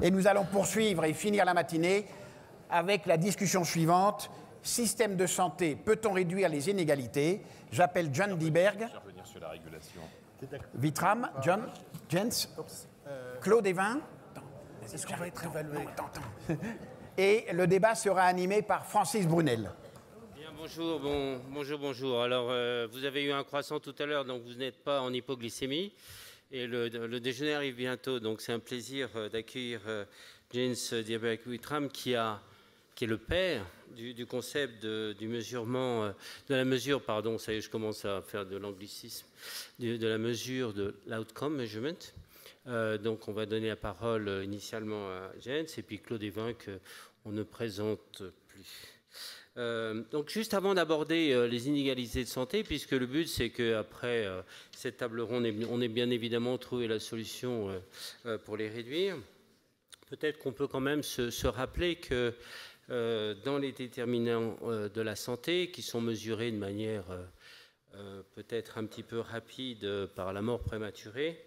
Et nous allons poursuivre et finir la matinée avec la discussion suivante. Système de santé, peut-on réduire les inégalités? J'appelle John Diberg. Vitram, John, Jens, Claude Evin. Est-ce qu'on va être évalué? Et le débat sera animé par Francis Brunel. Bien, bonjour. Alors, vous avez eu un croissant tout à l'heure, donc vous n'êtes pas en hypoglycémie. Et le déjeuner arrive bientôt, donc c'est un plaisir d'accueillir Jens Diberg-Vitram qui est le père du concept du mesurement, de la mesure, pardon, ça y est, je commence à faire de l'anglicisme, de la mesure de l'outcome measurement. Donc on va donner la parole initialement à Jens et puis Claude Evin qu'on ne présente plus. Donc juste avant d'aborder les inégalités de santé, puisque le but c'est qu'après cette table ronde, on ait bien évidemment trouvé la solution pour les réduire, peut-être qu'on peut quand même se rappeler que dans les déterminants de la santé, qui sont mesurés de manière peut-être un petit peu rapide par la mort prématurée,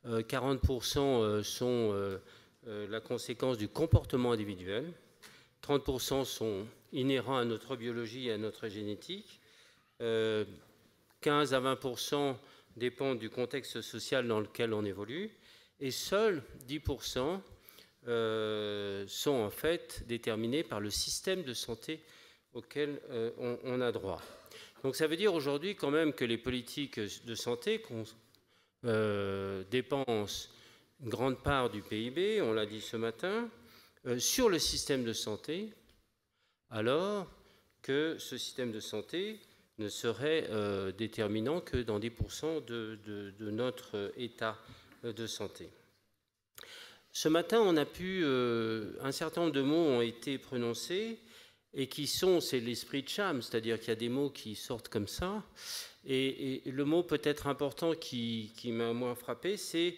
40% sont la conséquence du comportement individuel, 30% sont inhérents à notre biologie et à notre génétique, 15 à 20% dépendent du contexte social dans lequel on évolue, et seuls 10% sont en fait déterminés par le système de santé auquel on a droit. Donc ça veut dire aujourd'hui quand même que les politiques de santé dépensent une grande part du PIB, on l'a dit ce matin, sur le système de santé, alors que ce système de santé ne serait déterminant que dans 10% de notre état de santé. Ce matin, on a pu, un certain nombre de mots ont été prononcés et c'est l'esprit de Cham, c'est-à-dire qu'il y a des mots qui sortent comme ça. Et le mot peut-être important qui m'a moins frappé, c'est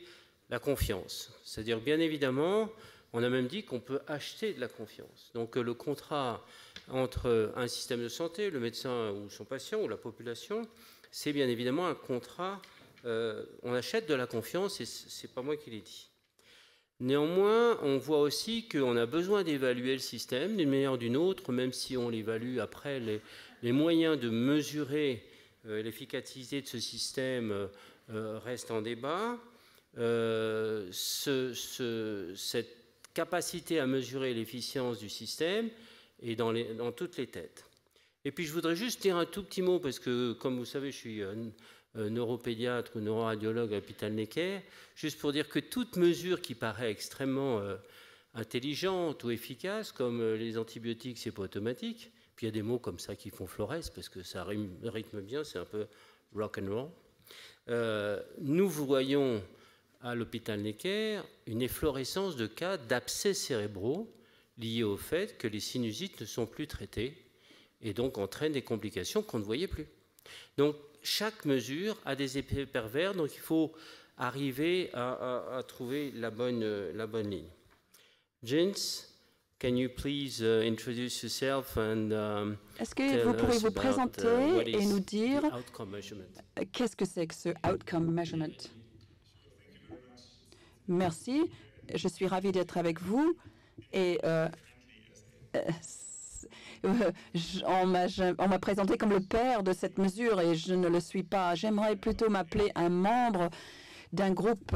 la confiance. C'est-à-dire, bien évidemment, on a même dit qu'on peut acheter de la confiance. Donc le contrat entre un système de santé, le médecin ou son patient ou la population, c'est bien évidemment un contrat, on achète de la confiance et c'est pas moi qui l'ai dit. Néanmoins, on voit aussi qu'on a besoin d'évaluer le système d'une manière ou d'une autre, même si on l'évalue après, les moyens de mesurer l'efficacité de ce système restent en débat. Cette capacité à mesurer l'efficience du système est dans toutes les têtes. Et puis je voudrais juste dire un tout petit mot, parce que comme vous savez, je suis neuropédiatre ou neuroradiologue à l'hôpital Necker, juste pour dire que toute mesure qui paraît extrêmement intelligente ou efficace, comme les antibiotiques, c'est pas automatique. Puis il y a des mots comme ça qui font florès, parce que ça rythme bien, c'est un peu rock and roll. Nous voyons à l'hôpital Necker une efflorescence de cas d'abcès cérébraux liés au fait que les sinusites ne sont plus traitées et donc entraînent des complications qu'on ne voyait plus. Donc chaque mesure a des effets pervers, donc il faut arriver à trouver la bonne ligne. Jens, can you please introduce yourself and est-ce que vous pourriez vous présenter et nous dire qu'est-ce que c'est que ce outcome measurement? Merci, je suis ravie d'être avec vous et on m'a présenté comme le père de cette mesure et je ne le suis pas. J'aimerais plutôt m'appeler un membre d'un groupe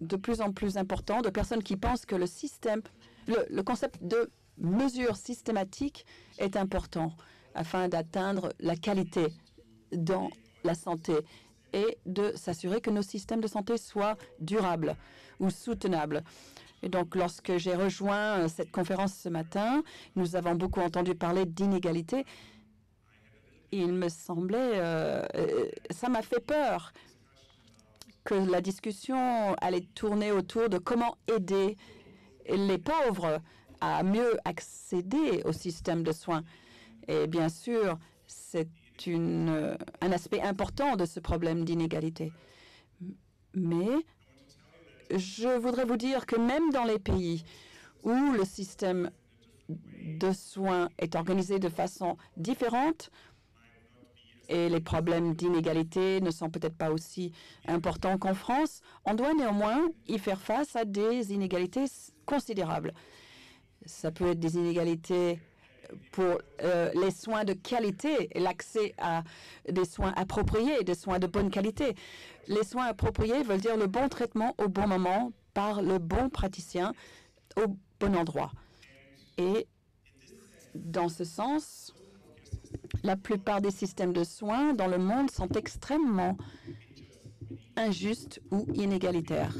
de plus en plus important de personnes qui pensent que le concept de mesure systématique est important afin d'atteindre la qualité dans la santé et de s'assurer que nos systèmes de santé soient durables ou soutenables. Et donc, lorsque j'ai rejoint cette conférence ce matin, nous avons beaucoup entendu parler d'inégalité. Il me semblait, ça m'a fait peur que la discussion allait tourner autour de comment aider les pauvres à mieux accéder au système de soins. Et bien sûr, c'est un aspect important de ce problème d'inégalité. Mais je voudrais vous dire que même dans les pays où le système de soins est organisé de façon différente et les problèmes d'inégalité ne sont peut-être pas aussi importants qu'en France, on doit néanmoins y faire face à des inégalités considérables. Ça peut être des inégalités pour les soins de qualité et l'accès à des soins appropriés, des soins de bonne qualité. Les soins appropriés veulent dire le bon traitement au bon moment par le bon praticien au bon endroit. Et dans ce sens, la plupart des systèmes de soins dans le monde sont extrêmement injustes ou inégalitaires.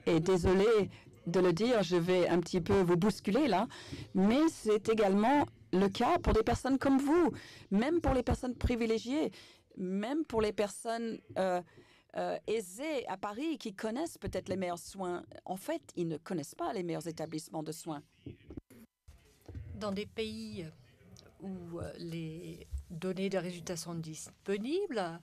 Et désolé de le dire, je vais un petit peu vous bousculer là, mais c'est également le cas pour des personnes comme vous, même pour les personnes privilégiées, même pour les personnes aisées à Paris qui connaissent peut-être les meilleurs soins. En fait, ils ne connaissent pas les meilleurs établissements de soins. Dans des pays où les données de résultats sont disponibles,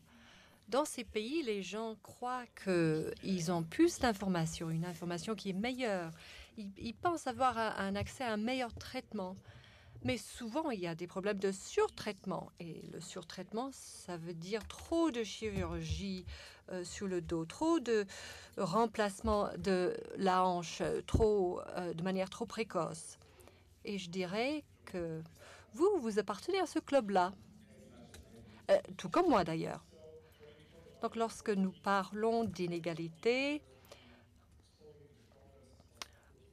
dans ces pays, les gens croient qu'ils ont plus d'informations, une information qui est meilleure. Ils pensent avoir un accès à un meilleur traitement. Mais souvent, il y a des problèmes de surtraitement. Et le surtraitement, ça veut dire trop de chirurgie sur le dos, trop de remplacement de la hanche, de manière trop précoce. Et je dirais que vous appartenez à ce club-là, tout comme moi d'ailleurs. Donc, lorsque nous parlons d'inégalité,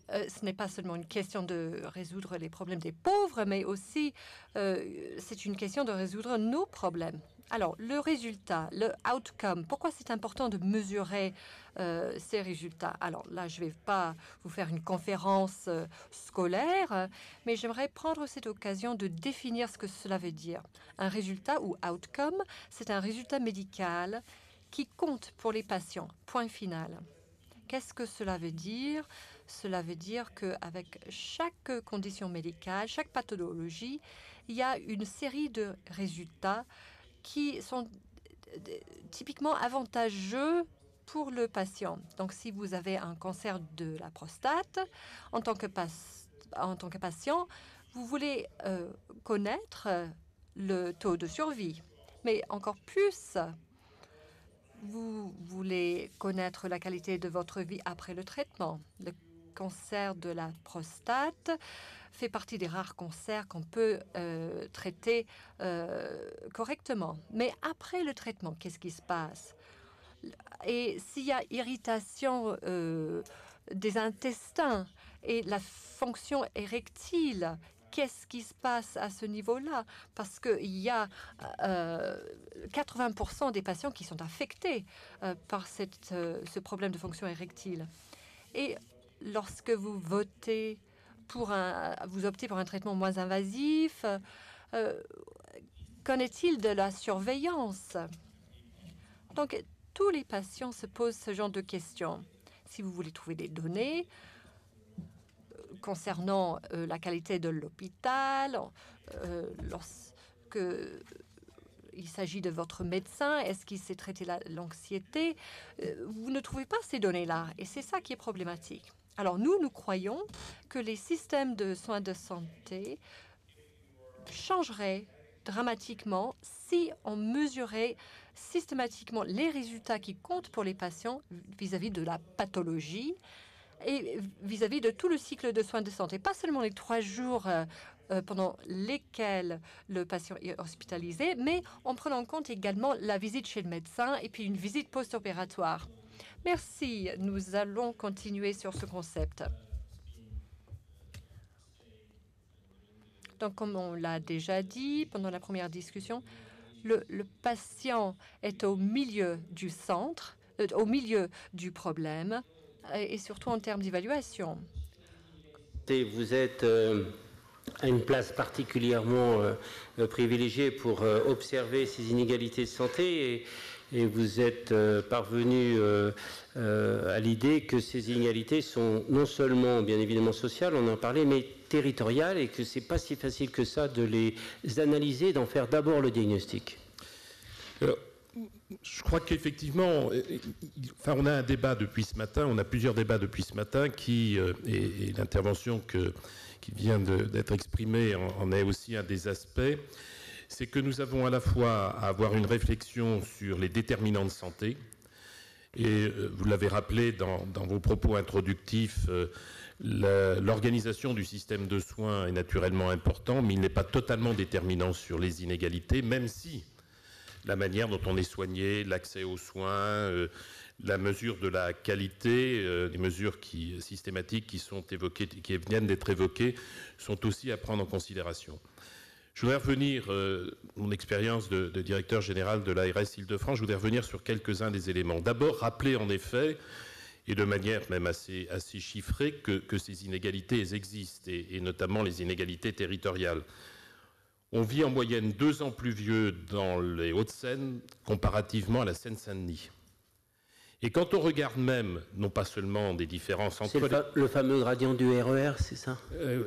ce n'est pas seulement une question de résoudre les problèmes des pauvres, mais aussi c'est une question de résoudre nos problèmes. Alors, le résultat, le outcome, pourquoi c'est important de mesurer ces résultats? Alors là, je ne vais pas vous faire une conférence scolaire, mais j'aimerais prendre cette occasion de définir ce que cela veut dire. Un résultat ou outcome, c'est un résultat médical qui compte pour les patients, point final. Qu'est-ce que cela veut dire? Cela veut dire qu'avec chaque condition médicale, chaque pathologie, il y a une série de résultats qui sont typiquement avantageux pour le patient. Donc, si vous avez un cancer de la prostate, en tant que patient, vous voulez connaître le taux de survie. Mais encore plus, vous voulez connaître la qualité de votre vie après le traitement. Le cancer de la prostate fait partie des rares cancers qu'on peut traiter correctement. Mais après le traitement, qu'est-ce qui se passe? Et s'il y a irritation des intestins et la fonction érectile, qu'est-ce qui se passe à ce niveau-là? Parce qu'il y a 80% des patients qui sont affectés par ce problème de fonction érectile. Et lorsque vous optez pour un traitement moins invasif, qu'en est-il de la surveillance? Donc, tous les patients se posent ce genre de questions. Si vous voulez trouver des données concernant la qualité de l'hôpital, lorsque il s'agit de votre médecin, est-ce qu'il sait traiter l'anxiété? Vous ne trouvez pas ces données-là, et c'est ça qui est problématique. Alors nous croyons que les systèmes de soins de santé changeraient dramatiquement si on mesurait systématiquement les résultats qui comptent pour les patients vis-à-vis de la pathologie et vis-à-vis de tout le cycle de soins de santé, pas seulement les 3 jours pendant lesquels le patient est hospitalisé, mais en prenant en compte également la visite chez le médecin et puis une visite post-opératoire. Merci. Nous allons continuer sur ce concept. Donc, comme on l'a déjà dit pendant la première discussion, le patient est au milieu du centre, au milieu du problème, et surtout en termes d'évaluation. Vous êtes à une place particulièrement privilégiée pour observer ces inégalités de santé et vous êtes parvenu à l'idée que ces inégalités sont non seulement bien évidemment sociales, on en parlait, mais territoriales et que c'est pas si facile que ça de les analyser, d'en faire d'abord le diagnostic. Je crois qu'effectivement, on a un débat depuis ce matin, on a plusieurs débats depuis ce matin et l'intervention qui vient d'être exprimée en est aussi un des aspects. C'est que nous avons à la fois à avoir une réflexion sur les déterminants de santé Et vous l'avez rappelé dans vos propos introductifs, l'organisation du système de soins est naturellement important, mais il n'est pas totalement déterminant sur les inégalités, même si la manière dont on est soigné, l'accès aux soins, la mesure de la qualité, les mesures systématiques qui sont évoquées, qui viennent d'être évoquées, sont aussi à prendre en considération. Je voudrais revenir, mon expérience de directeur général de l'ARS Île-de-France, je voudrais revenir sur quelques-uns des éléments. D'abord, rappeler en effet, et de manière même assez chiffrée, que ces inégalités existent, et notamment les inégalités territoriales. On vit en moyenne 2 ans plus vieux dans les Hauts-de-Seine comparativement à la Seine-Saint-Denis. Et quand on regarde même, non pas seulement des différences entre... C'est le fameux gradient du RER, c'est ça?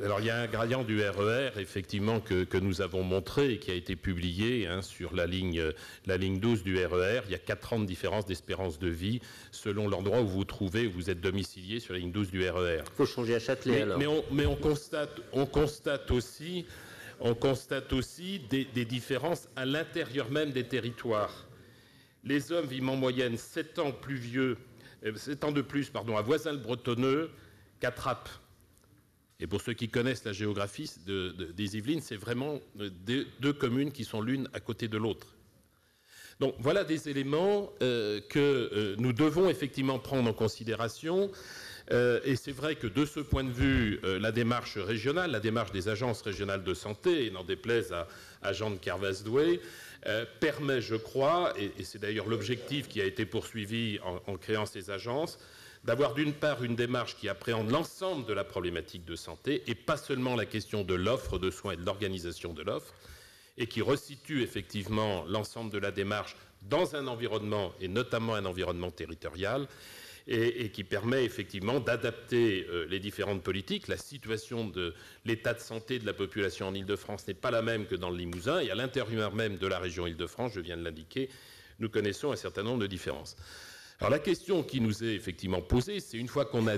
Alors il y a un gradient du RER, effectivement, que nous avons montré et qui a été publié sur la ligne 12 du RER. Il y a 4 ans de différence d'espérance de vie selon l'endroit où vous vous trouvez, où vous êtes domicilié sur la ligne 12 du RER. Il faut changer à Châtelet, alors. Mais on constate aussi des différences à l'intérieur même des territoires. Les hommes vivent en moyenne 7 ans de plus à Voisins-le-Bretonneux qu'à Trappes. Et pour ceux qui connaissent la géographie des Yvelines, c'est vraiment 2 communes qui sont l'une à côté de l'autre. Donc voilà des éléments que nous devons effectivement prendre en considération. Et c'est vrai que de ce point de vue, la démarche régionale, la démarche des agences régionales de santé, et n'en déplaise à Jean de Kervasdoué, permet, je crois, et c'est d'ailleurs l'objectif qui a été poursuivi en créant ces agences, d'avoir d'une part une démarche qui appréhende l'ensemble de la problématique de santé, et pas seulement la question de l'offre de soins et de l'organisation de l'offre, et qui resitue effectivement l'ensemble de la démarche dans un environnement, et notamment un environnement territorial, et qui permet effectivement d'adapter les différentes politiques. La situation de l'état de santé de la population en Île-de-France n'est pas la même que dans le Limousin, et à l'intérieur même de la région Île-de-France, je viens de l'indiquer, nous connaissons un certain nombre de différences. Alors la question qui nous est effectivement posée, c'est une fois qu'on a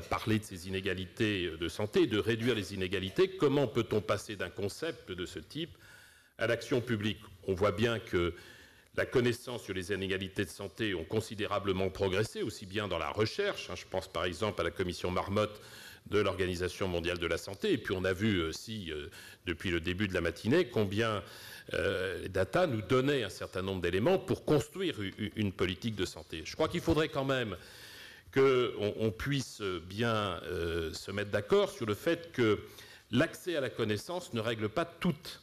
parlé de ces inégalités de santé, de réduire les inégalités, comment peut-on passer d'un concept de ce type à l'action publique? On voit bien que la connaissance sur les inégalités de santé ont considérablement progressé, aussi bien dans la recherche, je pense par exemple à la commission Marmotte de l'Organisation mondiale de la santé, et puis on a vu aussi, depuis le début de la matinée, combien les data nous donnaient un certain nombre d'éléments pour construire une politique de santé. Je crois qu'il faudrait quand même qu'on puisse bien se mettre d'accord sur le fait que l'accès à la connaissance ne règle pas toutes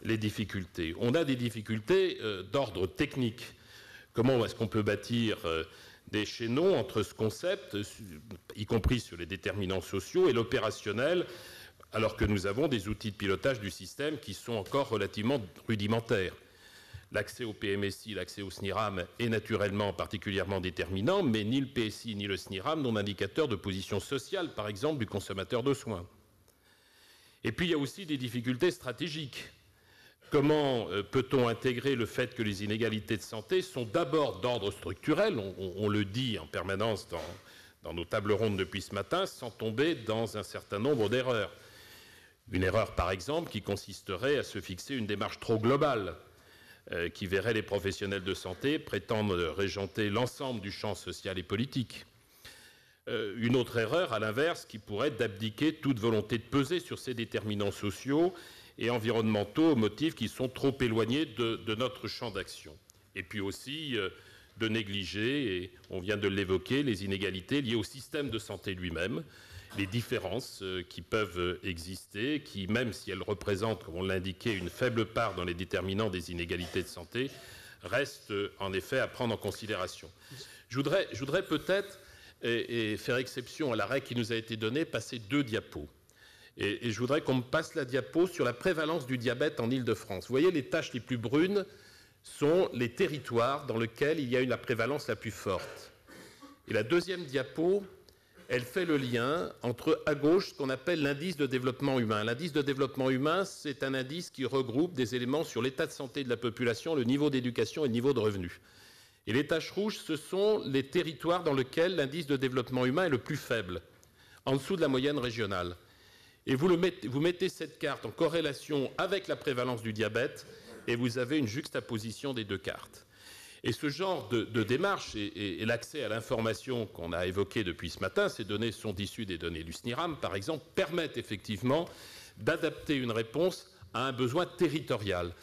les difficultés. On a des difficultés d'ordre technique. Comment est-ce qu'on peut bâtir des chaînons entre ce concept, y compris sur les déterminants sociaux, et l'opérationnel, alors que nous avons des outils de pilotage du système qui sont encore relativement rudimentaires. L'accès au PMSI, l'accès au SNIRAM est naturellement particulièrement déterminant, mais ni le PSI ni le SNIRAM n'ont d'indicateur de position sociale, par exemple, du consommateur de soins. Et puis il y a aussi des difficultés stratégiques. Comment peut-on intégrer le fait que les inégalités de santé sont d'abord d'ordre structurel, on le dit en permanence dans nos tables rondes depuis ce matin, sans tomber dans un certain nombre d'erreurs. Une erreur, par exemple, qui consisterait à se fixer une démarche trop globale, qui verrait les professionnels de santé prétendre régenter l'ensemble du champ social et politique. Une autre erreur, à l'inverse, qui pourrait être d'abdiquer toute volonté de peser sur ces déterminants sociaux et environnementaux, motifs qui sont trop éloignés de notre champ d'action. Et puis aussi de négliger, et on vient de l'évoquer, les inégalités liées au système de santé lui-même, les différences qui peuvent exister, qui, même si elles représentent, comme on l'indiquait, une faible part dans les déterminants des inégalités de santé, restent en effet à prendre en considération. Je voudrais peut-être, et faire exception à l'arrêt qui nous a été donné, passer 2 diapos. Et je voudrais qu'on me passe la diapo sur la prévalence du diabète en Île-de-France. Vous voyez, les taches les plus brunes sont les territoires dans lesquels il y a la prévalence la plus forte. Et la deuxième diapo, elle fait le lien entre, à gauche, ce qu'on appelle l'indice de développement humain. L'indice de développement humain, c'est un indice qui regroupe des éléments sur l'état de santé de la population, le niveau d'éducation et le niveau de revenus. Et les taches rouges, ce sont les territoires dans lesquels l'indice de développement humain est le plus faible, en dessous de la moyenne régionale. Et vous mettez cette carte en corrélation avec la prévalence du diabète et vous avez une juxtaposition des 2 cartes. Et ce genre de démarche et l'accès à l'information qu'on a évoqué depuis ce matin, ces données sont issues des données du SNIRAM, par exemple, permettent effectivement d'adapter une réponse à un besoin territorial.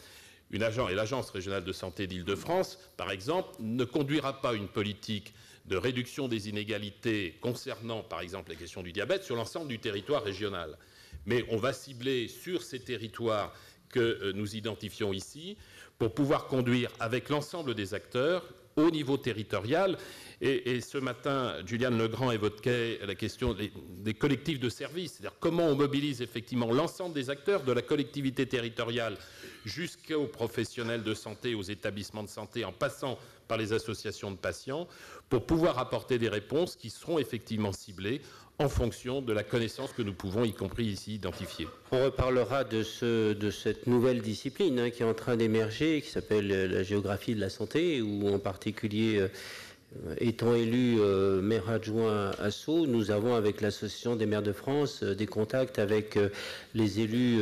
Et l'Agence régionale de santé d'Île-de-France, par exemple, ne conduira pas une politique de réduction des inégalités concernant, par exemple, la question du diabète sur l'ensemble du territoire régional. Mais on va cibler sur ces territoires que nous identifions ici pour pouvoir conduire avec l'ensemble des acteurs au niveau territorial. Et ce matin, Juliane Legrand évoquait la question des collectifs de services, c'est-à-dire comment on mobilise effectivement l'ensemble des acteurs de la collectivité territoriale jusqu'aux professionnels de santé, aux établissements de santé, en passant par les associations de patients, pour pouvoir apporter des réponses qui seront effectivement ciblées en fonction de la connaissance que nous pouvons, y compris ici, identifier. On reparlera de cette nouvelle discipline qui est en train d'émerger, qui s'appelle la géographie de la santé, où en particulier, étant élu maire adjoint à Sceaux, nous avons avec l'Association des maires de France des contacts avec les élus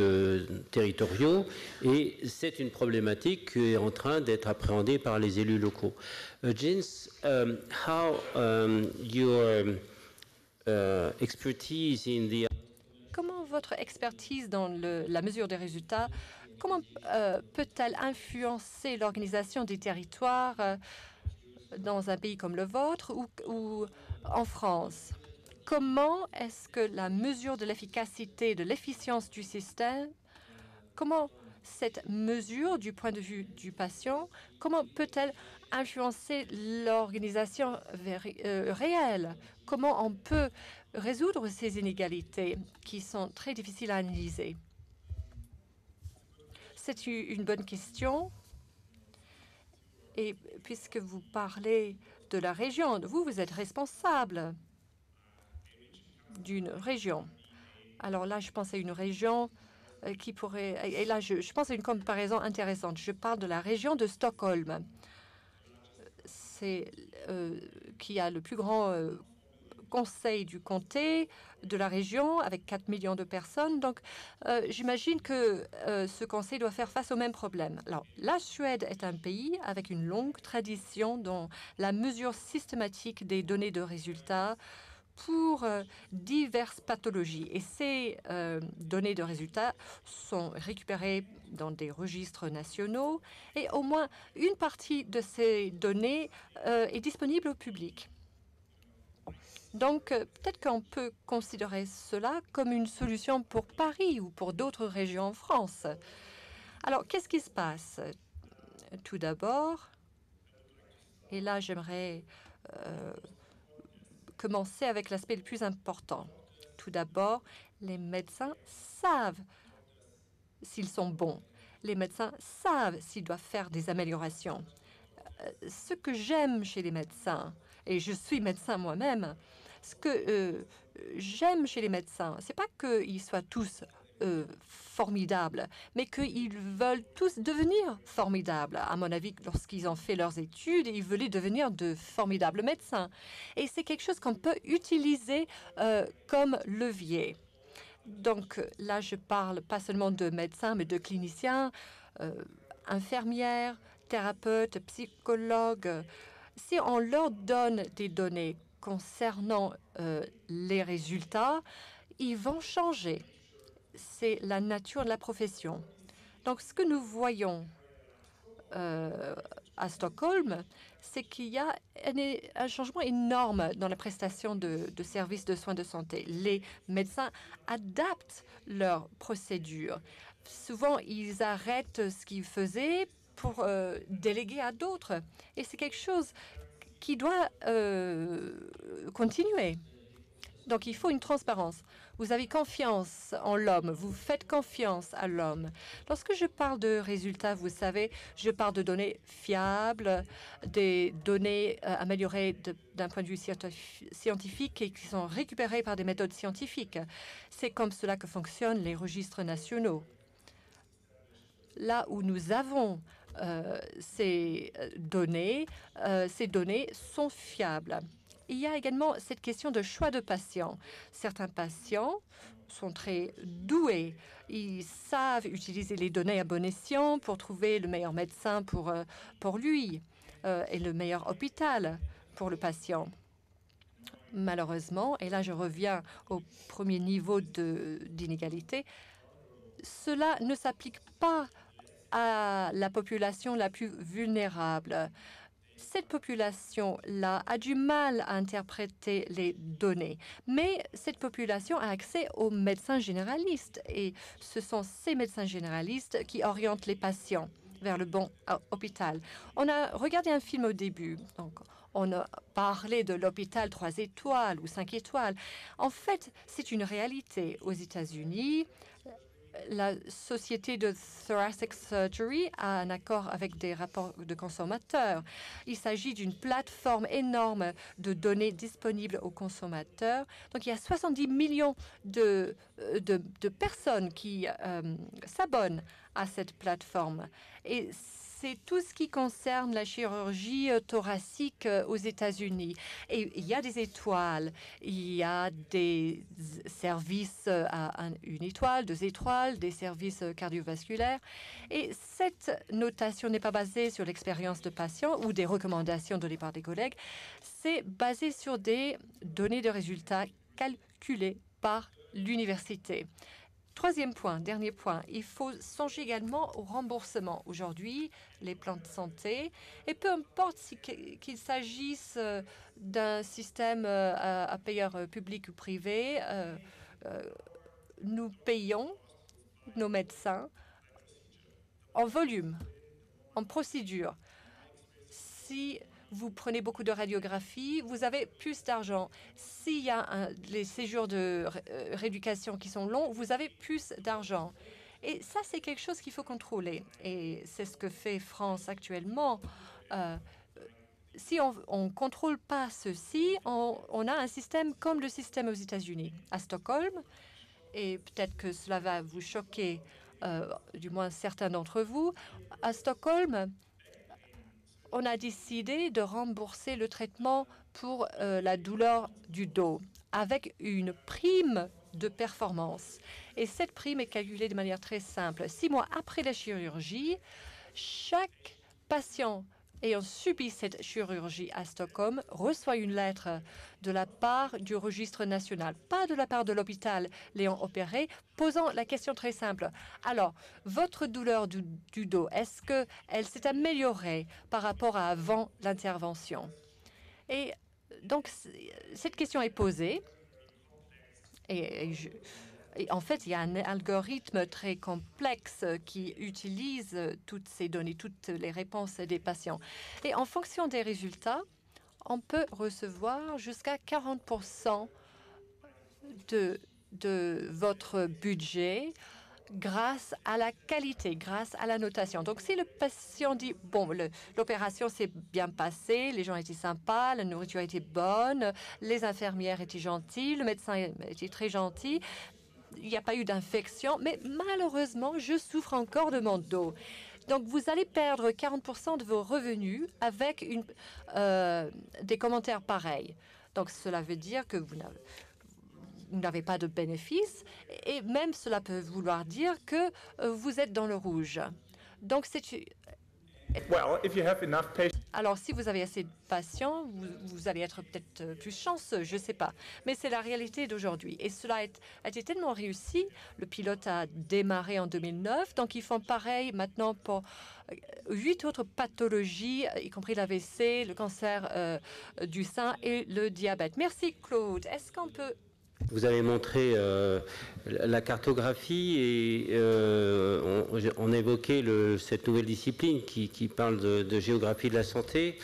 territoriaux, et c'est une problématique qui est en train d'être appréhendée par les élus locaux. Jens, how your expertise in the... Comment votre expertise dans la mesure des résultats, comment peut-elle influencer l'organisation des territoires dans un pays comme le vôtre ou en France? Comment est-ce que la mesure de l'efficacité, de l'efficience du système, comment cette mesure du point de vue du patient, comment peut-elle influencer l'organisation réelle? Comment on peut résoudre ces inégalités qui sont très difficiles à analyser? C'est une bonne question. Et puisque vous parlez de la région, vous êtes responsable d'une région. Alors là, je pense à une région qui pourrait... Et là, je pense à une comparaison intéressante. Je parle de la région de Stockholm. C'est qui a le plus grand conseil du comté de la région avec 4 millions de personnes. Donc, j'imagine que ce conseil doit faire face au même problème. Alors, la Suède est un pays avec une longue tradition dans la mesure systématique des données de résultats pour diverses pathologies. Et ces données de résultats sont récupérées dans des registres nationaux et au moins une partie de ces données est disponible au public. Donc, peut-être qu'on peut considérer cela comme une solution pour Paris ou pour d'autres régions en France. Alors, qu'est-ce qui se passe? Tout d'abord, et là, j'aimerais commencer avec l'aspect le plus important. Tout d'abord, les médecins savent s'ils sont bons. Les médecins savent s'ils doivent faire des améliorations. Ce que j'aime chez les médecins, et je suis médecin moi-même, ce que j'aime chez les médecins, c'est pas qu'ils soient tous formidables, mais qu'ils veulent tous devenir formidables. À mon avis, lorsqu'ils ont fait leurs études, ils voulaient devenir de formidables médecins. Et c'est quelque chose qu'on peut utiliser comme levier. Donc là, je parle pas seulement de médecins, mais de cliniciens, infirmières, thérapeutes, psychologues. Si on leur donne des données concernant les résultats, ils vont changer. C'est la nature de la profession. Donc, ce que nous voyons à Stockholm, c'est qu'il y a un changement énorme dans la prestation de services de soins de santé. Les médecins adaptent leurs procédures. Souvent, ils arrêtent ce qu'ils faisaient pour déléguer à d'autres. Et c'est quelque chose qui doit continuer. Donc, il faut une transparence. Vous avez confiance en l'homme, vous faites confiance à l'homme. Lorsque je parle de résultats, vous savez, je parle de données fiables, des données améliorées d'un point de vue scientifique et qui sont récupérées par des méthodes scientifiques. C'est comme cela que fonctionnent les registres nationaux. Là où nous avons ces données sont fiables. Il y a également cette question de choix de patients. Certains patients sont très doués. Ils savent utiliser les données à bon escient pour trouver le meilleur médecin pour lui. est le meilleur hôpital pour le patient. Malheureusement, et là je reviens au premier niveau d'inégalité, cela ne s'applique pas à la population la plus vulnérable. Cette population-là a du mal à interpréter les données, mais cette population a accès aux médecins généralistes et ce sont ces médecins généralistes qui orientent les patients vers le bon hôpital. On a regardé un film au début, donc on a parlé de l'hôpital 3 étoiles ou 5 étoiles. En fait, c'est une réalité aux États-Unis. La Société de Thoracic Surgery a un accord avec des rapports de consommateurs. Il s'agit d'une plateforme énorme de données disponibles aux consommateurs. Donc, il y a 70 millions de personnes qui s'abonnent à cette plateforme. Et c'est tout ce qui concerne la chirurgie thoracique aux États-Unis. Et il y a des étoiles, il y a des services à 1 étoile, 2 étoiles, des services cardiovasculaires. Et cette notation n'est pas basée sur l'expérience de patients ou des recommandations données par des collègues. C'est basé sur des données de résultats calculées par l'université. Troisième point, dernier point, il faut songer également au remboursement. Aujourd'hui, les plans de santé, et peu importe qu'il s'agisse d'un système à payeur public ou privé, nous payons nos médecins en volume, en procédure. Si vous prenez beaucoup de radiographie, vous avez plus d'argent. S'il y a les séjours de rééducation qui sont longs, vous avez plus d'argent. Et ça, c'est quelque chose qu'il faut contrôler. Et c'est ce que fait France actuellement. Si on ne contrôle pas ceci, on a un système comme le système aux États-Unis. À Stockholm, et peut-être que cela va vous choquer, du moins certains d'entre vous, à Stockholm, on a décidé de rembourser le traitement pour la douleur du dos avec une prime de performance. Et cette prime est calculée de manière très simple. 6 mois après la chirurgie, chaque patient ayant subi cette chirurgie à Stockholm reçoit une lettre de la part du registre national, pas de la part de l'hôpital l'ayant opéré, posant la question très simple. Alors, votre douleur du dos, est-ce qu'elle s'est améliorée par rapport à avant l'intervention? Et donc, cette question est posée. Et en fait, il y a un algorithme très complexe qui utilise toutes ces données, toutes les réponses des patients. Et en fonction des résultats, on peut recevoir jusqu'à 40% de votre budget grâce à la qualité, grâce à la notation. Donc, si le patient dit, bon, l'opération s'est bien passée, les gens étaient sympas, la nourriture était bonne, les infirmières étaient gentilles, le médecin était très gentil, il n'y a pas eu d'infection, mais malheureusement, je souffre encore de mon dos. Donc, vous allez perdre 40% de vos revenus avec des commentaires pareils. Donc, cela veut dire que vous n'avez pas de bénéfices et même cela peut vouloir dire que vous êtes dans le rouge. Donc, alors, si vous avez assez de patients, vous allez être peut-être plus chanceux, je ne sais pas. Mais c'est la réalité d'aujourd'hui. Et cela a été tellement réussi. Le pilote a démarré en 2009. Donc, ils font pareil maintenant pour 8 autres pathologies, y compris l'AVC, le cancer du sein et le diabète. Merci, Claude. Est-ce qu'on peut... Vous avez montré la cartographie et on évoquait cette nouvelle discipline qui parle de géographie de la santé.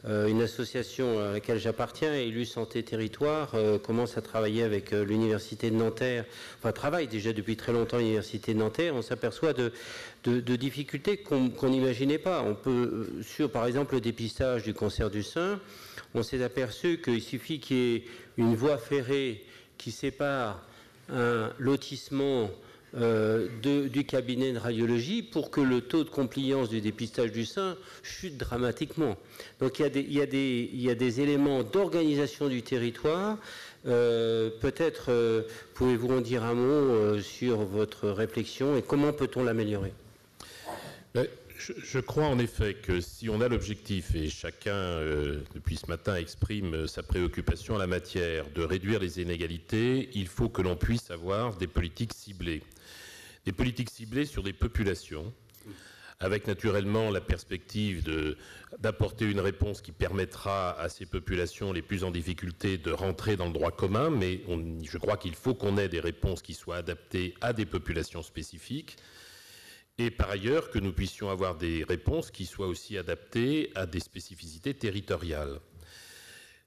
Une association à laquelle j'appartiens, Élus Santé Territoire, commence à travailler avec l'Université de Nanterre, enfin travaille déjà depuis très longtemps l'Université de Nanterre. On s'aperçoit de difficultés qu'on n'imaginait pas. On peut, sur par exemple le dépistage du cancer du sein, on s'est aperçu qu'il suffit qu'il y ait une voie ferrée qui sépare un lotissement du cabinet de radiologie pour que le taux de compliance du dépistage du sein chute dramatiquement. Donc il y a des éléments d'organisation du territoire. Peut-être pouvez-vous en dire un mot sur votre réflexion et comment peut-on l'améliorer? Je crois en effet que si on a l'objectif, et chacun depuis ce matin exprime sa préoccupation en la matière, de réduire les inégalités, il faut que l'on puisse avoir des politiques ciblées. Des politiques ciblées sur des populations, avec naturellement la perspective d'apporter une réponse qui permettra à ces populations les plus en difficulté de rentrer dans le droit commun, mais je crois qu'il faut qu'on ait des réponses qui soient adaptées à des populations spécifiques, et par ailleurs que nous puissions avoir des réponses qui soient aussi adaptées à des spécificités territoriales.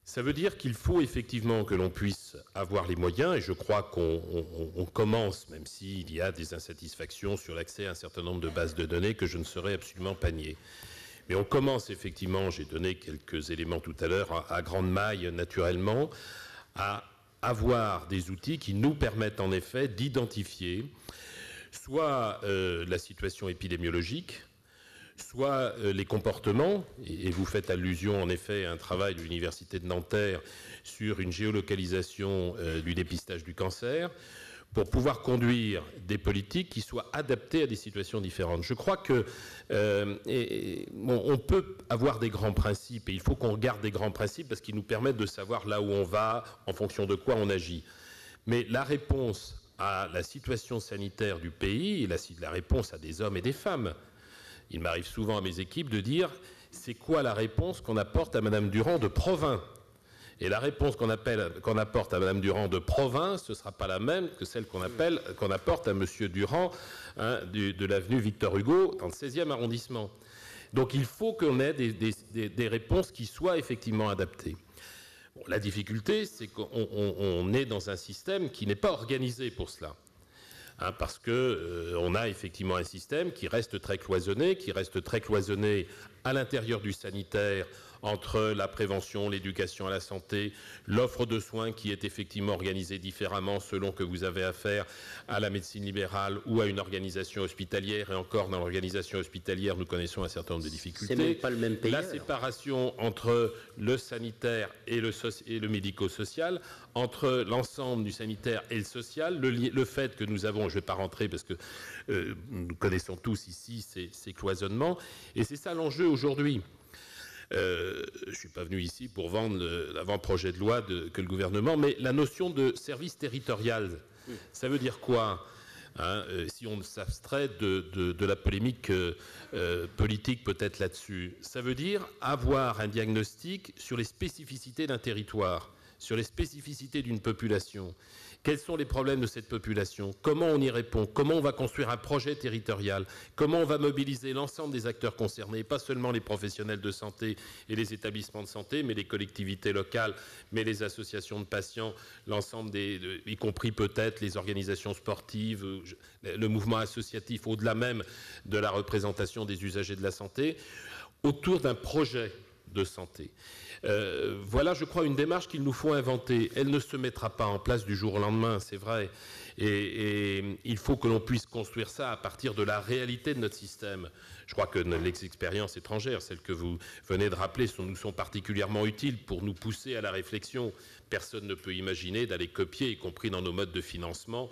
Ça veut dire qu'il faut effectivement que l'on puisse avoir les moyens, et je crois qu'on commence, même s'il y a des insatisfactions sur l'accès à un certain nombre de bases de données que je ne saurais absolument pas nier. Mais on commence effectivement, j'ai donné quelques éléments tout à l'heure, à grande maille naturellement, à avoir des outils qui nous permettent en effet d'identifier soit la situation épidémiologique, soit les comportements, et vous faites allusion en effet à un travail de l'Université de Nanterre sur une géolocalisation du dépistage du cancer, pour pouvoir conduire des politiques qui soient adaptées à des situations différentes. Je crois que on peut avoir des grands principes, et il faut qu'on garde des grands principes parce qu'ils nous permettent de savoir là où on va, en fonction de quoi on agit. Mais la réponse à la situation sanitaire du pays, et la réponse à des hommes et des femmes, il m'arrive souvent à mes équipes de dire « c'est quoi la réponse qu'on apporte à Madame Durand de Provins ?» Et la réponse qu'on apporte à Madame Durand de Provins, ce ne sera pas la même que celle qu'on apporte à Monsieur Durand de l'avenue Victor Hugo dans le 16e arrondissement. Donc il faut qu'on ait des réponses qui soient effectivement adaptées. Bon, la difficulté, c'est qu'on est dans un système qui n'est pas organisé pour cela. Parce qu'on a effectivement un système qui reste très cloisonné, à l'intérieur du sanitaire, entre la prévention, l'éducation à la santé, l'offre de soins qui est effectivement organisée différemment selon que vous avez affaire à la médecine libérale ou à une organisation hospitalière. Et encore, dans l'organisation hospitalière, nous connaissons un certain nombre de difficultés. C'est même pas le même pays. La séparation entre le sanitaire et le médico-social, entre l'ensemble du sanitaire et le social, le fait que nous avons, je ne vais pas rentrer parce que nous connaissons tous ici ces cloisonnements, et c'est ça l'enjeu aujourd'hui. Je ne suis pas venu ici pour vendre l'avant-projet de loi que le gouvernement, mais la notion de service territorial, ça veut dire quoi si on s'abstrait de la polémique politique peut-être là-dessus, ça veut dire avoir un diagnostic sur les spécificités d'un territoire, sur les spécificités d'une population. Quels sont les problèmes de cette population? Comment on y répond? Comment on va construire un projet territorial? Comment on va mobiliser l'ensemble des acteurs concernés, pas seulement les professionnels de santé et les établissements de santé, mais les collectivités locales, mais les associations de patients, l'ensemble y compris peut-être les organisations sportives, le mouvement associatif, au-delà même de la représentation des usagers de la santé, autour d'un projet de santé. Voilà, je crois, une démarche qu'il nous faut inventer. Elle ne se mettra pas en place du jour au lendemain, c'est vrai. Et il faut que l'on puisse construire ça à partir de la réalité de notre système. Je crois que les expériences étrangères, celles que vous venez de rappeler, nous sont particulièrement utiles pour nous pousser à la réflexion. Personne ne peut imaginer d'aller copier, y compris dans nos modes de financement,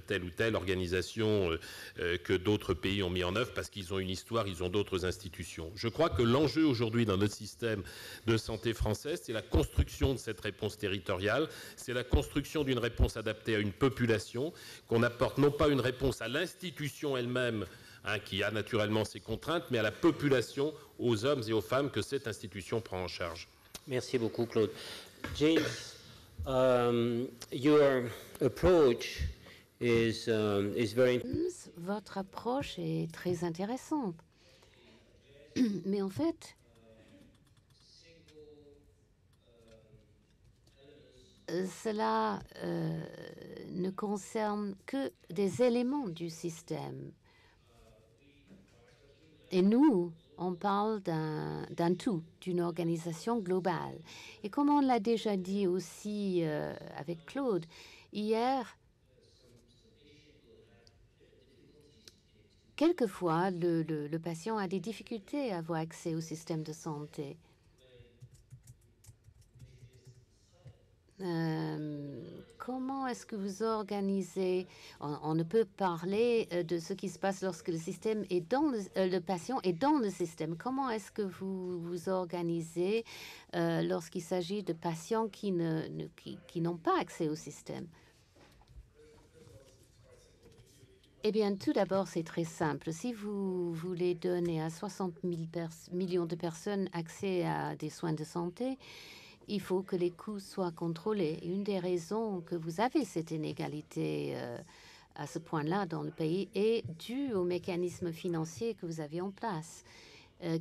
telle ou telle organisation que d'autres pays ont mis en œuvre parce qu'ils ont une histoire, ils ont d'autres institutions. Je crois que l'enjeu aujourd'hui dans notre système de santé française, c'est la construction de cette réponse territoriale, c'est la construction d'une réponse adaptée à une population, qu'on apporte non pas une réponse à l'institution elle-même, qui a naturellement ses contraintes, mais à la population, aux hommes et aux femmes que cette institution prend en charge. Merci beaucoup, Claude. James, your approach is very... Votre approche est très intéressante. Mais en fait, cela ne concerne que des éléments du système. Et nous, on parle d'un tout, d'une organisation globale. Et comme on l'a déjà dit aussi avec Claude, hier, quelquefois, le patient a des difficultés à avoir accès au système de santé. comment est-ce que vous organisez? On ne peut parler de ce qui se passe lorsque le système est dans le patient est dans le système. Comment est-ce que vous vous organisez lorsqu'il s'agit de patients qui n'ont pas accès au système? Eh bien, tout d'abord, c'est très simple. Si vous voulez donner à 60 millions de personnes accès à des soins de santé, il faut que les coûts soient contrôlés. Une des raisons que vous avez cette inégalité à ce point-là dans le pays est due aux mécanismes financiers que vous avez en place,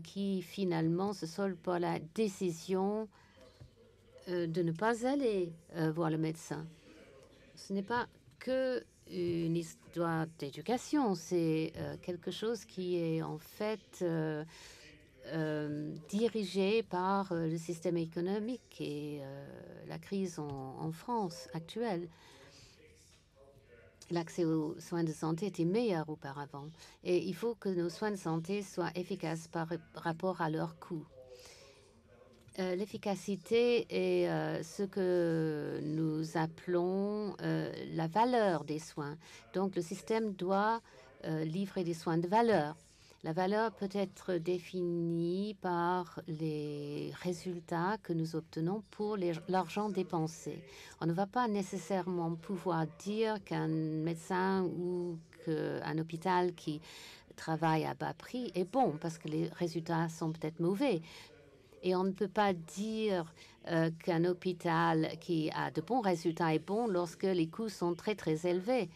qui finalement se soldent par la décision de ne pas aller voir le médecin. Ce n'est pas que une histoire d'éducation, c'est quelque chose qui est en fait dirigé par le système économique et la crise en France actuelle. L'accès aux soins de santé était meilleur auparavant et il faut que nos soins de santé soient efficaces par rapport à leur coût. L'efficacité est ce que nous appelons la valeur des soins. Donc, le système doit livrer des soins de valeur. La valeur peut être définie par les résultats que nous obtenons pour l'argent dépensé. On ne va pas nécessairement pouvoir dire qu'un médecin ou qu'un hôpital qui travaille à bas prix est bon parce que les résultats sont peut-être mauvais. Et on ne peut pas dire qu'un hôpital qui a de bons résultats est bon lorsque les coûts sont très, très élevés.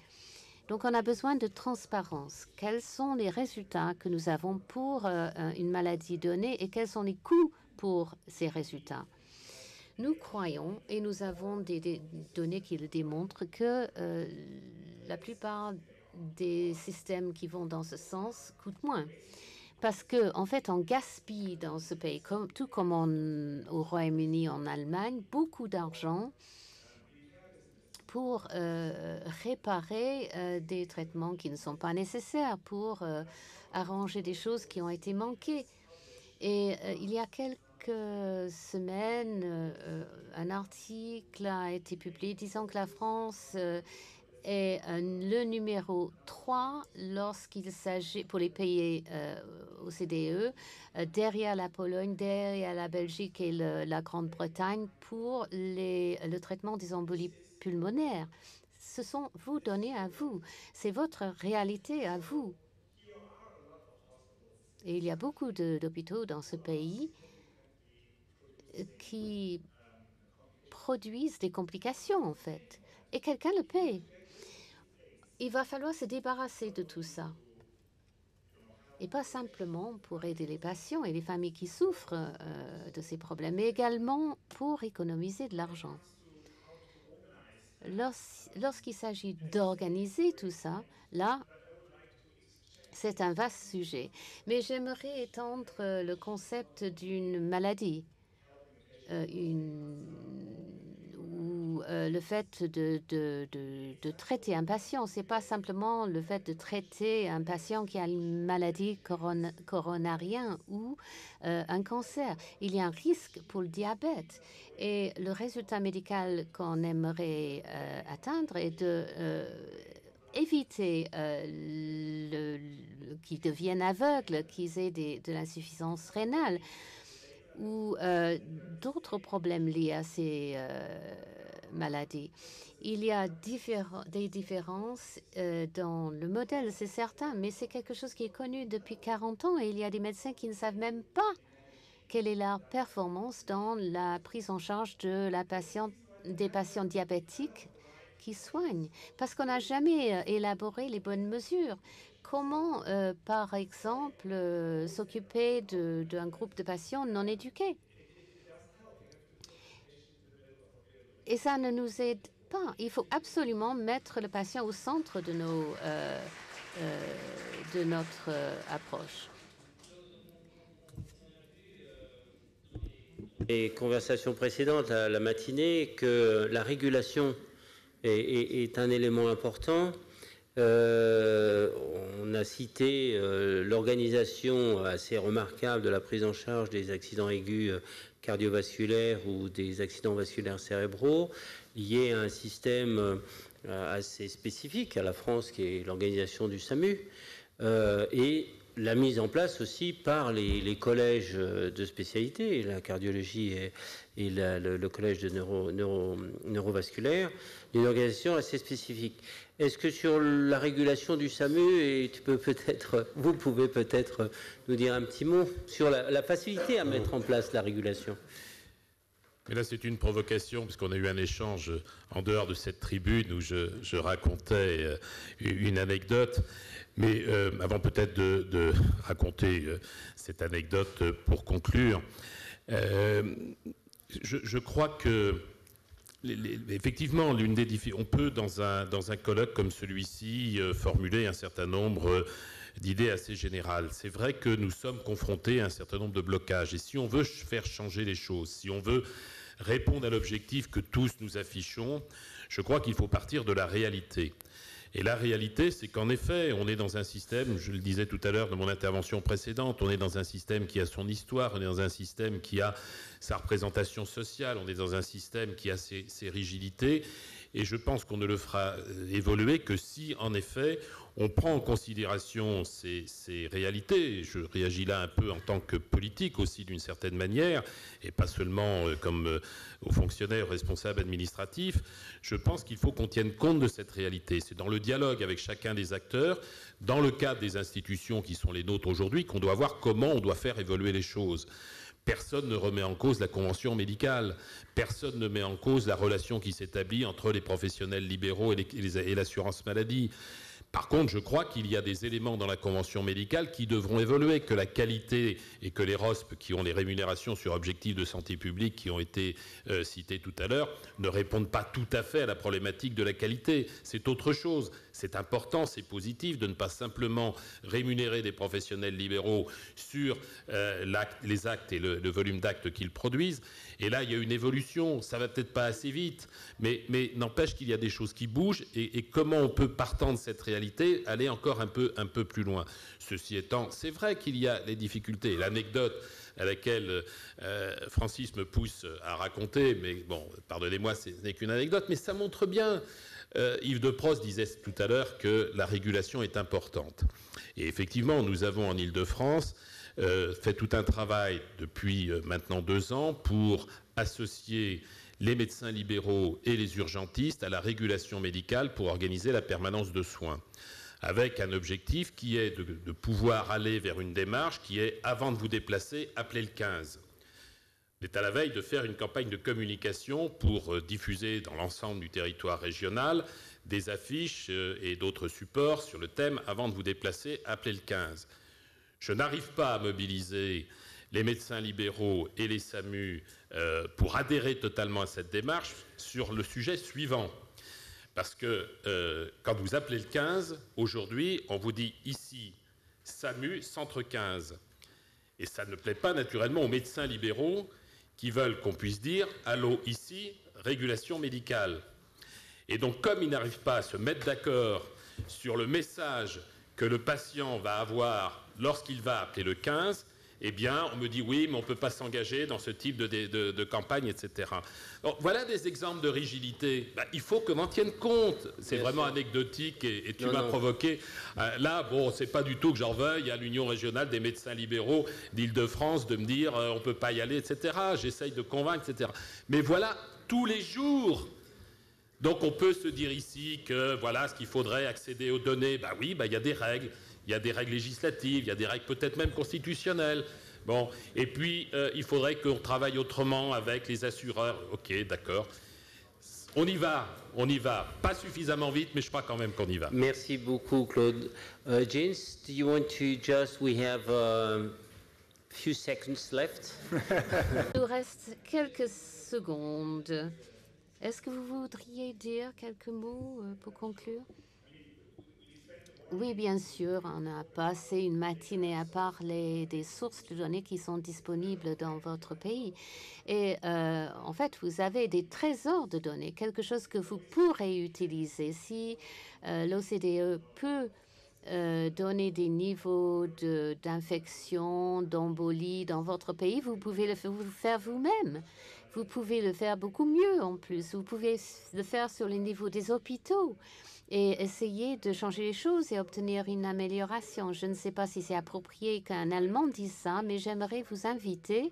Donc, on a besoin de transparence. Quels sont les résultats que nous avons pour une maladie donnée et quels sont les coûts pour ces résultats? Nous croyons, et nous avons des données qui le démontrent, que la plupart des systèmes qui vont dans ce sens coûtent moins. Parce que, en fait, on gaspille dans ce pays, tout comme au Royaume-Uni, en Allemagne, beaucoup d'argent pour réparer des traitements qui ne sont pas nécessaires, pour arranger des choses qui ont été manquées. Et il y a quelques semaines, un article a été publié disant que la France est le numéro 3 lorsqu'il s'agit, pour les pays OCDE, derrière la Pologne, derrière la Belgique et la Grande-Bretagne pour le traitement des embolies pulmonaires. Ce sont vos données à vous. C'est votre réalité à vous. Et il y a beaucoup d'hôpitaux dans ce pays qui produisent des complications, en fait. Et quelqu'un le paye. Il va falloir se débarrasser de tout ça. Et pas simplement pour aider les patients et les familles qui souffrent de ces problèmes, mais également pour économiser de l'argent. Lorsqu'il s'agit d'organiser tout ça, là, c'est un vaste sujet. Mais j'aimerais étendre le concept d'une maladie, le fait de traiter un patient. Ce n'est pas simplement le fait de traiter un patient qui a une maladie coronarienne ou un cancer. Il y a un risque pour le diabète. Et le résultat médical qu'on aimerait atteindre est de éviter qu'ils deviennent aveugles, qu'ils aient de l'insuffisance rénale ou d'autres problèmes liés à ces maladies. Il y a des différences dans le modèle, c'est certain, mais c'est quelque chose qui est connu depuis 40 ans et il y a des médecins qui ne savent même pas quelle est leur performance dans la prise en charge des patients diabétiques qui soignent, parce qu'on n'a jamais élaboré les bonnes mesures. Comment, par exemple, s'occuper d'un groupe de patients non éduqués? Et ça ne nous aide pas. Il faut absolument mettre le patient au centre de notre approche. Les conversations précédentes, la matinée, que la régulation est un élément important. On a cité l'organisation assez remarquable de la prise en charge des accidents aigus cardiovasculaires ou des accidents vasculaires cérébraux. liées à un système assez spécifique à la France, qui est l'organisation du SAMU, et la mise en place aussi par les collèges de spécialité, la cardiologie et le collège de neurovasculaire, une organisation assez spécifique. Est-ce que sur la régulation du SAMU, et vous pouvez peut-être nous dire un petit mot sur la facilité à mettre en place la régulation? Et là, c'est une provocation, puisqu'on a eu un échange en dehors de cette tribune où je racontais une anecdote. Mais avant peut-être de raconter cette anecdote pour conclure, je crois que effectivement, on peut dans un colloque comme celui-ci formuler un certain nombre d'idées assez générales. C'est vrai que nous sommes confrontés à un certain nombre de blocages. Et si on veut faire changer les choses, si on veut répondre à l'objectif que tous nous affichons, je crois qu'il faut partir de la réalité. Et la réalité, c'est qu'en effet, on est dans un système, je le disais tout à l'heure dans mon intervention précédente, on est dans un système qui a son histoire, on est dans un système qui a sa représentation sociale, on est dans un système qui a ses rigidités, et je pense qu'on ne le fera évoluer que si, en effet, on prend en considération ces réalités. Je réagis là un peu en tant que politique aussi d'une certaine manière, et pas seulement comme aux fonctionnaires responsables administratifs. Je pense qu'il faut qu'on tienne compte de cette réalité. C'est dans le dialogue avec chacun des acteurs, dans le cadre des institutions qui sont les nôtres aujourd'hui, qu'on doit voir comment on doit faire évoluer les choses. Personne ne remet en cause la convention médicale. Personne ne met en cause la relation qui s'établit entre les professionnels libéraux et l'assurance maladie. Par contre, je crois qu'il y a des éléments dans la convention médicale qui devront évoluer, que la qualité et que les ROSP, qui ont les rémunérations sur objectifs de santé publique qui ont été cités tout à l'heure, ne répondent pas tout à fait à la problématique de la qualité. C'est autre chose. C'est important, c'est positif de ne pas simplement rémunérer des professionnels libéraux sur les actes et le volume d'actes qu'ils produisent. Et là, il y a une évolution. Ça va peut-être pas assez vite, mais n'empêche qu'il y a des choses qui bougent et comment on peut, partant de cette réalité, aller encore un peu plus loin. Ceci étant, c'est vrai qu'il y a des difficultés. L'anecdote à laquelle Francis me pousse à raconter, mais bon, pardonnez-moi, ce n'est qu'une anecdote, mais ça montre bien. Yves Deprost disait tout à l'heure que la régulation est importante. Et effectivement, nous avons en Île-de-France fait tout un travail depuis maintenant 2 ans pour associer les médecins libéraux et les urgentistes à la régulation médicale pour organiser la permanence de soins, avec un objectif qui est de pouvoir aller vers une démarche qui est, avant de vous déplacer, appelez le 15. On est à la veille de faire une campagne de communication pour diffuser dans l'ensemble du territoire régional des affiches et d'autres supports sur le thème « Avant de vous déplacer, appelez le 15 ». Je n'arrive pas à mobiliser les médecins libéraux et les SAMU pour adhérer totalement à cette démarche sur le sujet suivant. Parce que quand vous appelez le 15, aujourd'hui, on vous dit ici, SAMU, centre 15. Et ça ne plaît pas naturellement aux médecins libéraux qui veulent qu'on puisse dire « Allô, ici, régulation médicale ». Et donc, comme ils n'arrivent pas à se mettre d'accord sur le message que le patient va avoir lorsqu'il va appeler le 15, eh bien, on me dit oui, mais on ne peut pas s'engager dans ce type de campagne, etc. Donc, voilà des exemples de rigidité. Ben, il faut qu'on en tienne compte. C'est vraiment anecdotique et tu m'as provoqué. Là, bon, c'est pas du tout que j'en veuille à l'Union régionale des médecins libéraux d'Île-de-France de me dire on ne peut pas y aller, etc. J'essaye de convaincre, etc. Mais voilà, tous les jours. Donc, on peut se dire ici que voilà ce qu'il faudrait accéder aux données. Ben oui, ben, il y a des règles. Il y a des règles législatives, il y a des règles peut-être même constitutionnelles. Bon, et puis, il faudrait qu'on travaille autrement avec les assureurs. Ok, d'accord. On y va. Pas suffisamment vite, mais je crois quand même qu'on y va. Merci beaucoup, Claude. James, do you want to we have a few seconds left. Il nous reste quelques secondes. Est-ce que vous voudriez dire quelques mots pour conclure? Oui, bien sûr, on a passé une matinée à parler des sources de données qui sont disponibles dans votre pays. Et en fait, vous avez des trésors de données, quelque chose que vous pourrez utiliser. Si l'OCDE peut donner des niveaux d'infection, d'embolie dans votre pays, vous pouvez le faire vous-même. Vous pouvez le faire beaucoup mieux en plus. Vous pouvez le faire sur le niveau des hôpitaux et essayer de changer les choses et obtenir une amélioration. Je ne sais pas si c'est approprié qu'un Allemand dise ça, mais j'aimerais vous inviter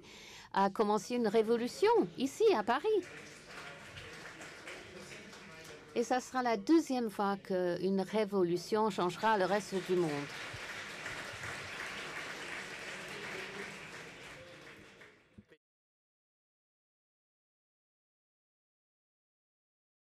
à commencer une révolution ici à Paris. Et ça sera la deuxième fois qu'une révolution changera le reste du monde.